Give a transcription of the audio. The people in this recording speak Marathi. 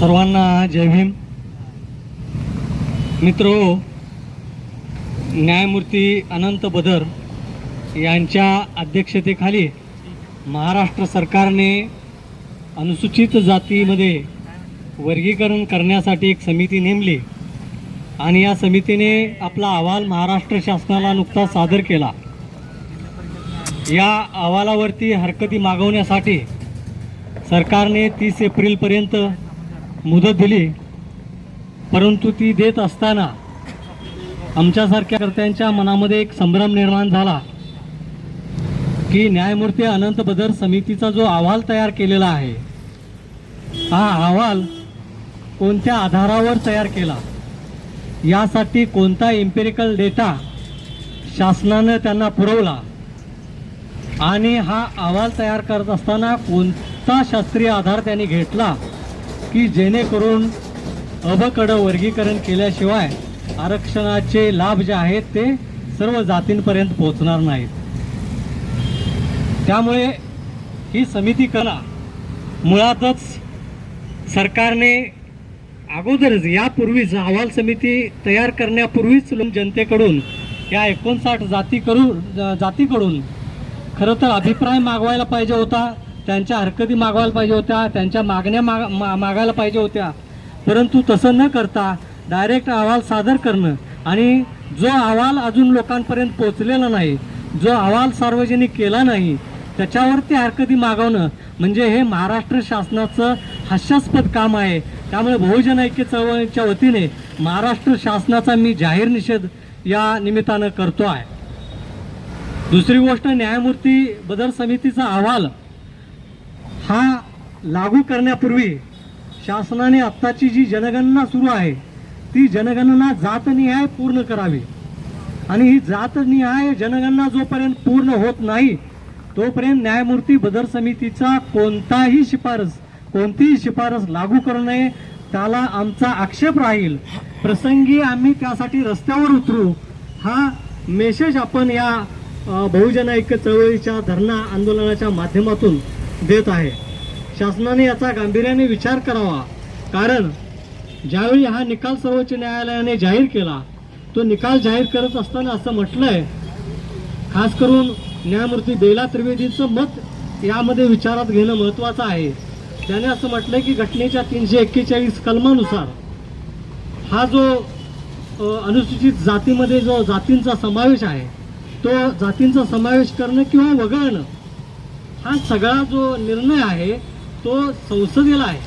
सर्वांना जय भीम. मित्रो, न्यायमूर्ती अनंत बदर यांच्या अध्यक्षतेखाली महाराष्ट्र सरकारने अनुसूचित जातीमध्ये वर्गीकरण करण्यासाठी एक समिती नेमली आणि या समितीने आपला अहवाल महाराष्ट्र शासनाला नुकताच सादर केला. या अहवालावरती हरकती मागवण्यासाठी सरकारने 30 एप्रिलपर्यंत मुदत दिली, परंतु ती देत असताना आमच्यासारख्या कर्त्यांच्या मनामध्ये एक संभ्रम निर्माण झाला की न्यायमूर्ती अनंत बदर समितीचा जो अहवाल तयार केलेला आहे, हा अहवाल कोणत्या आधारावर तयार केला, यासाठी कोणता एम्पिरिकल डेटा शासनाने त्यांना पुरवला आणि हा अहवाल तयार करत असताना कोणता शास्त्रीय आधार त्यांनी घेतला की जेणेकरून अबकडं वर्गीकरण केल्याशिवाय आरक्षणाचे लाभ जे आहेत ते सर्व जातींपर्यंत पोहोचणार नाहीत. त्यामुळे ही समिती कला मुळातच सरकारने अगोदरच यापूर्वीच अहवाल समिती तयार करण्यापूर्वीच जनतेकडून या 59 जातीकडून खरं तर अभिप्राय मागवायला पाहिजे होता, त्यांच्या हरकती मागवायला पाहिजे होत्या, त्यांच्या मागण्या मागायला पाहिजे होत्या. परंतु तसं न करता डायरेक्ट अहवाल सादर करणं आणि जो अहवाल अजून लोकांपर्यंत पोहोचलेला नाही, जो अहवाल सार्वजनिक केला नाही, त्याच्यावरती हरकती मागवणं म्हणजे हे महाराष्ट्र शासनाचं हास्यास्पद काम आहे. त्यामुळे बहुजन ऐक्य चळवळीच्या वतीने महाराष्ट्र शासनाचा मी जाहीर निषेध या निमित्तानं करतो आहे. दुसरी गोष्ट, न्यायमूर्ती बदर समितीचा अहवाल हा लागू करण्यापूर्वी शासनाने आत्ताची जी जनगणना सुरू आहे ती जनगणना जातनिहाय पूर्ण करावी आणि ही जातनिहाय जनगणना जोपर्यंत पूर्ण होत नाही तोपर्यंत न्यायमूर्ती बदर समितीचा कोणतीही शिफारस लागू करू नये, त्याला आमचा आक्षेप राहील. प्रसंगी आम्ही त्यासाठी रस्त्यावर उतरू हा मेसेज आपण या बहुजन ऐक्य चळवळीच्या धरणा आंदोलनाच्या माध्यमातून देत आहे. शासनाने याचा गांभीर्याने विचार करावा, कारण ज्यावेळी हा निकाल सर्वोच्च न्यायालयाने जाहीर केला, तो निकाल जाहीर करत असताना असं म्हटलंय, खास करून न्यायमूर्ती बेला त्रिवेदींचं मत यामध्ये विचारात घेणं महत्त्वाचं आहे. त्याने असं म्हटलंय की घटनेच्या 341 कलमानुसार हा जो अनुसूचित जातीमध्ये जो जातींचा समावेश आहे तो जातींचा समावेश करणं किंवा वगळणं हा सगळा जो निर्णय आहे तो संसदेला आहे.